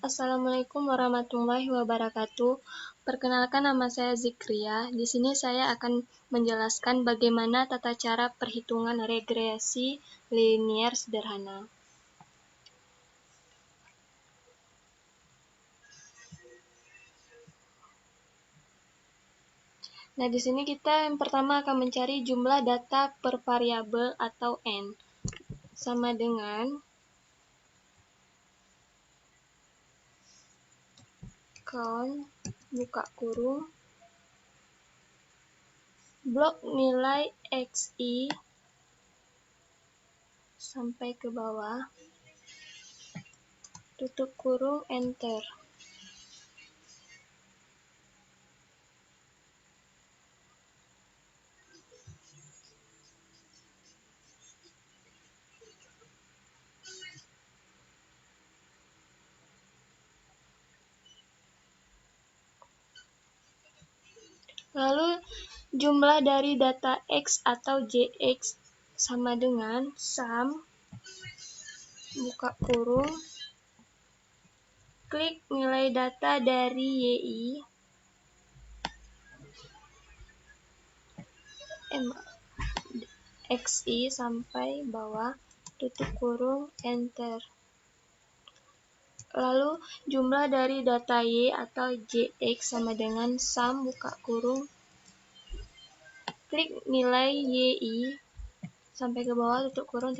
Assalamualaikum warahmatullahi wabarakatuh. Perkenalkan, nama saya Zikria. Di sini saya akan menjelaskan bagaimana tata cara perhitungan regresi linier sederhana. Nah, di sini kita yang pertama akan mencari jumlah data per variabel atau n, sama dengan count buka kurung blok nilai xi sampai ke bawah, tutup kurung, enter. Lalu jumlah dari data X atau JX sama dengan sum buka kurung klik nilai data dari YI XI sampai bawah, tutup kurung, enter. Lalu jumlah dari data Y atau JX sama dengan sum buka kurung klik nilai YI sampai ke bawah, tutup kurung,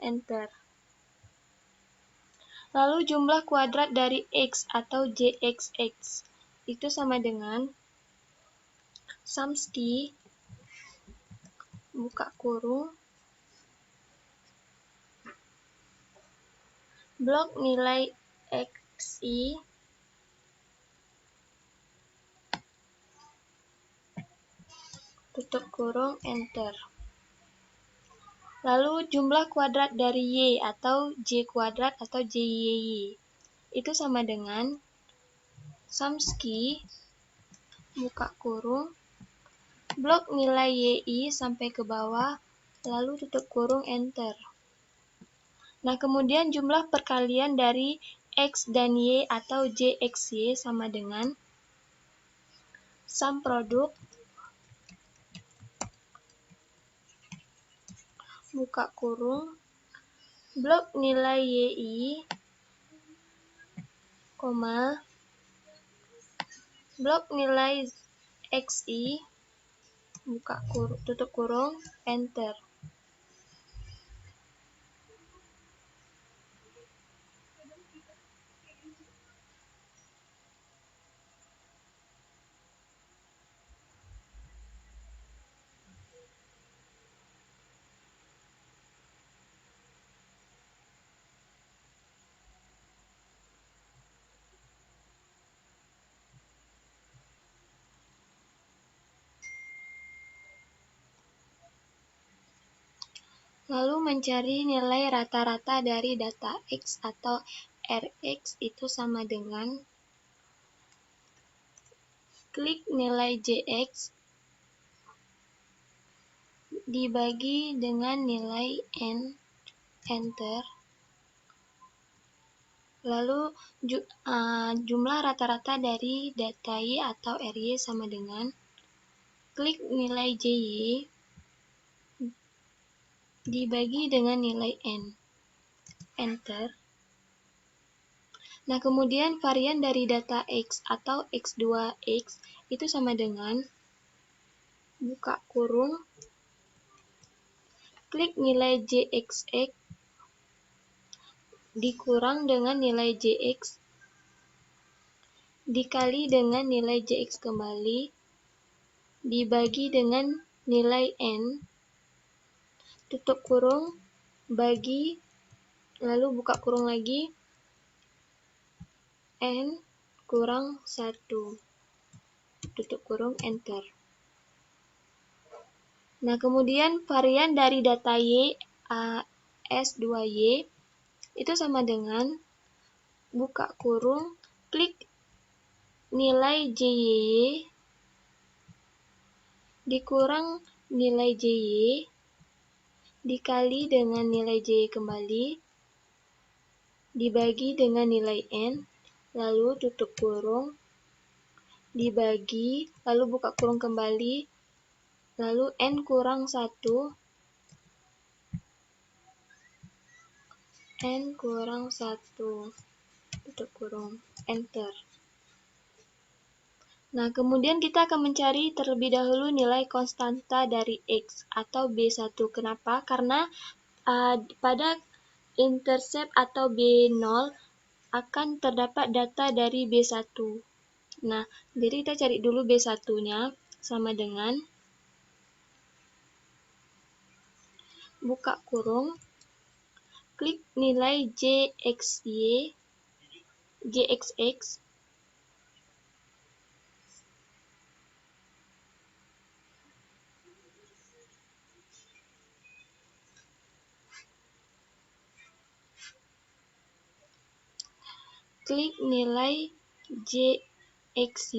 enter. Lalu jumlah kuadrat dari X atau JXX itu sama dengan sumski buka kurung blok nilai XI tutup kurung, enter. Lalu jumlah kuadrat dari Y atau J kuadrat atau JYY itu sama dengan sumski buka kurung blok nilai YI sampai ke bawah, lalu tutup kurung, enter. Nah, kemudian jumlah perkalian dari X dan Y atau JXY sama dengan sum produk buka kurung blok nilai YI, blok nilai XI buka kurung, tutup kurung, enter. Lalu mencari nilai rata-rata dari data X atau Rx itu sama dengan klik nilai Jx dibagi dengan nilai n, enter. Lalu jumlah rata-rata dari data Y atau Ry sama dengan klik nilai Jy dibagi dengan nilai n, enter. Nah, kemudian varian dari data X atau X2X itu sama dengan buka kurung klik nilai JXX dikurang dengan nilai JX dikali dengan nilai JX kembali dibagi dengan nilai N, tutup kurung, bagi, lalu buka kurung lagi, N kurang 1, tutup kurung, enter. Nah, kemudian varian dari data Y, S2Y, itu sama dengan buka kurung, klik nilai JY, dikurang nilai JY, dikali dengan nilai JY kembali, dibagi dengan nilai N, lalu tutup kurung, dibagi, lalu buka kurung kembali, lalu N kurang 1, N kurang 1, tutup kurung, enter. Nah, kemudian kita akan mencari terlebih dahulu nilai konstanta dari X atau B1. Kenapa? Karena pada intercept atau B0 akan terdapat data dari B1. Nah, jadi kita cari dulu B1-nya sama dengan buka kurung, klik nilai JXX, klik nilai JXY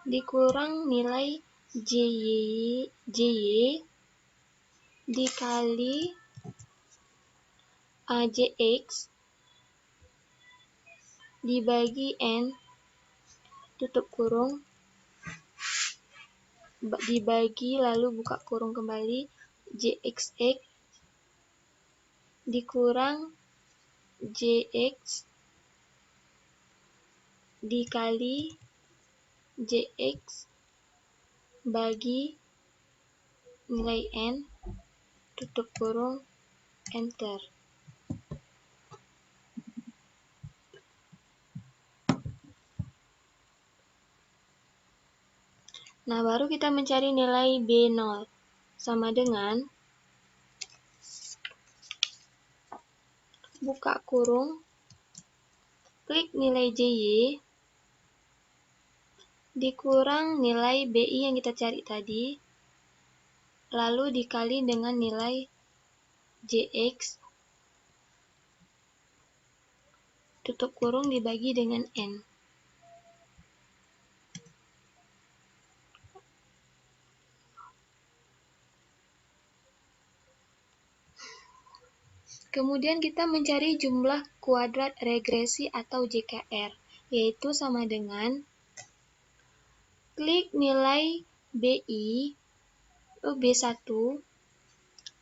dikurang nilai JY dikali JX dibagi N, tutup kurung, dibagi lalu buka kurung kembali, JXX dikurang JX dikali JX bagi nilai N, tutup kurung, enter. Nah, baru kita mencari nilai B0 sama dengan buka kurung, klik nilai JY dikurang nilai BI yang kita cari tadi, lalu dikali dengan nilai JX, tutup kurung dibagi dengan N. Kemudian kita mencari jumlah kuadrat regresi atau JKR, yaitu sama dengan klik nilai B1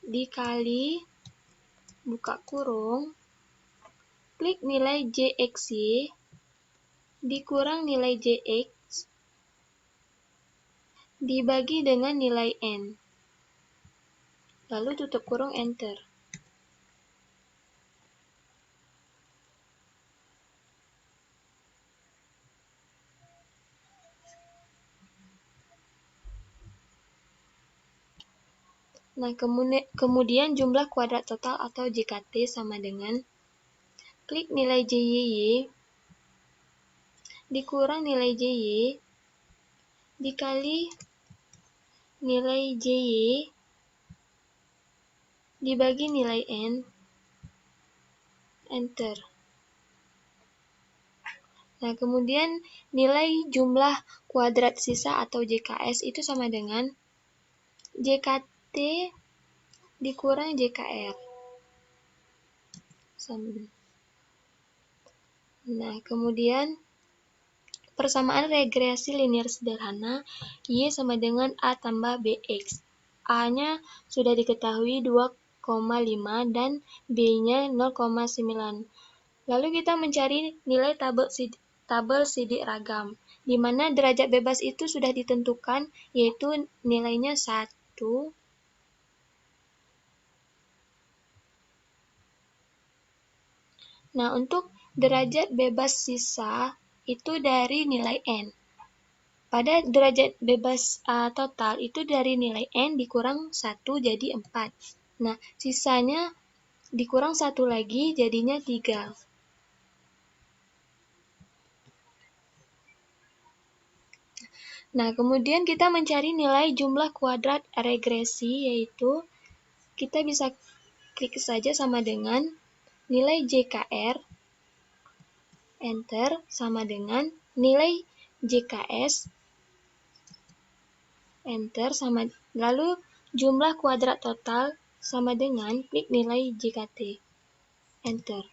dikali buka kurung, klik nilai JXY dikurang nilai JX dibagi dengan nilai N, lalu tutup kurung, enter. Nah, kemudian jumlah kuadrat total atau JKT sama dengan klik nilai JYY dikurang nilai JY dikali nilai JY dibagi nilai N, enter. Nah, kemudian nilai jumlah kuadrat sisa atau JKS itu sama dengan JKT dikurang JKR. Nah, kemudian persamaan regresi linear sederhana Y sama dengan A tambah BX. A-nya sudah diketahui 2,5 dan B-nya 0,9. Lalu kita mencari nilai tabel sidik ragam, di mana derajat bebas itu sudah ditentukan, yaitu nilainya 1, nah, untuk derajat bebas sisa itu dari nilai N. Pada derajat bebas total itu dari nilai N dikurang 1 jadi 4. Nah, sisanya dikurang 1 lagi jadinya 3. Nah, kemudian kita mencari nilai jumlah kuadrat regresi, yaitu kita bisa klik saja sama dengan nilai JKR, enter, sama dengan nilai JKS, enter, sama lalu jumlah kuadrat total sama dengan klik nilai JKT, enter.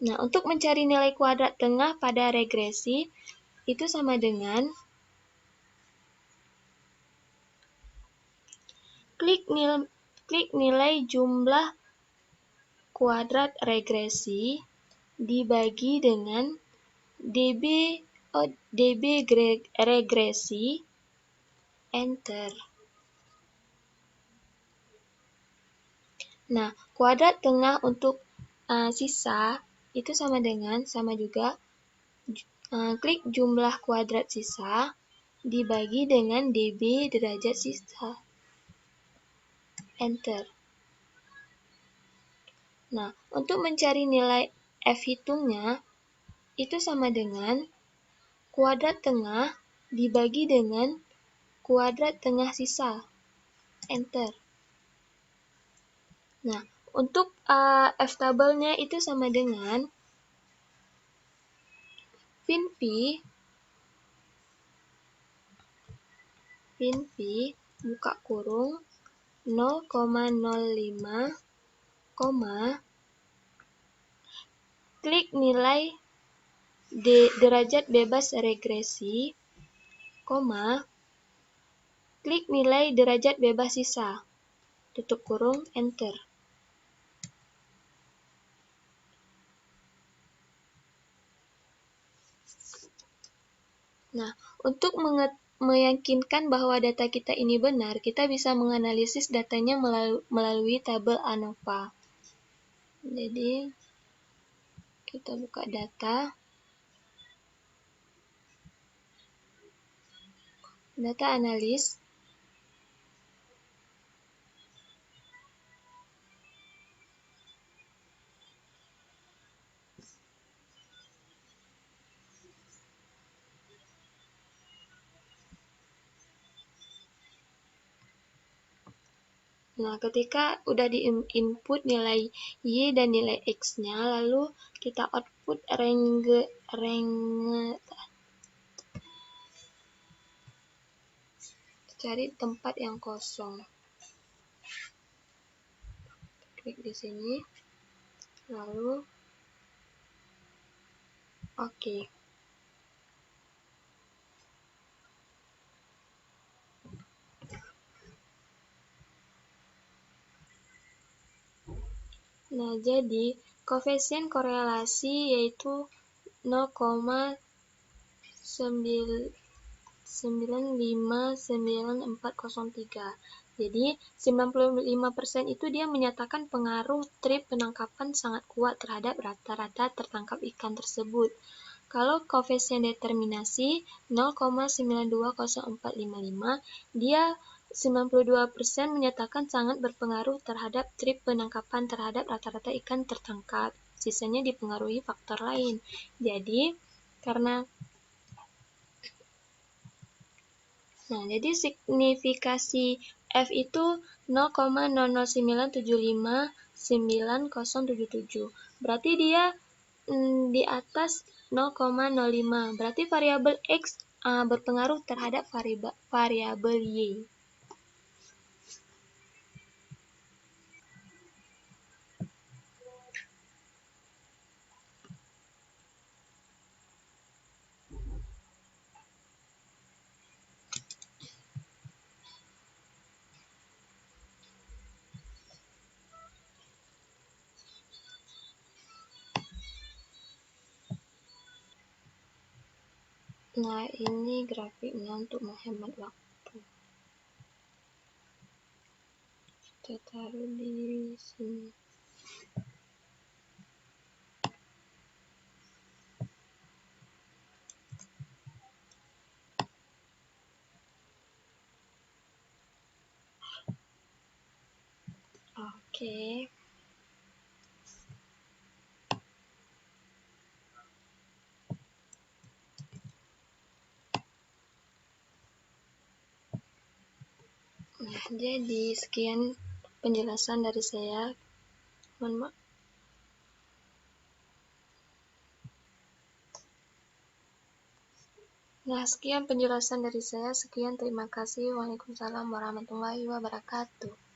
Nah, untuk mencari nilai kuadrat tengah pada regresi, itu sama dengan klik nilai jumlah kuadrat regresi dibagi dengan db regresi, enter. Nah, kuadrat tengah untuk sisa itu sama juga klik jumlah kuadrat sisa dibagi dengan db derajat sisa, enter. Nah, untuk mencari nilai F hitungnya itu sama dengan kuadrat tengah dibagi dengan kuadrat tengah sisa, enter. Nah, untuk F tabelnya itu sama dengan fin V buka kurung 0,05, klik nilai derajat bebas regresi, klik nilai derajat bebas sisa, tutup kurung, enter. Nah, untuk meyakinkan bahwa data kita ini benar, kita bisa menganalisis datanya melalui tabel ANOVA. Jadi, kita buka data analis. Nah, ketika udah di input nilai Y dan nilai X-nya, lalu kita output cari tempat yang kosong. Klik di sini, lalu oke. Nah, jadi koefisien korelasi yaitu 0,9590403. Jadi 95% itu dia menyatakan pengaruh trip penangkapan sangat kuat terhadap rata-rata tertangkap ikan tersebut. Kalau koefisien determinasi 0,920455, dia 92% menyatakan sangat berpengaruh terhadap trip penangkapan terhadap rata-rata ikan tertangkap. Sisanya dipengaruhi faktor lain. Jadi, jadi signifikasi F itu 0,0097599077. Berarti dia di atas 0,05. Berarti variabel X berpengaruh terhadap variabel Y. Nah, ini grafiknya untuk menghemat waktu. Kita taruh di sini. Oke. Nah, jadi sekian penjelasan dari saya. Mohon maaf. Nah, sekian penjelasan dari saya. Sekian, terima kasih. Waalaikumsalam warahmatullahi wabarakatuh.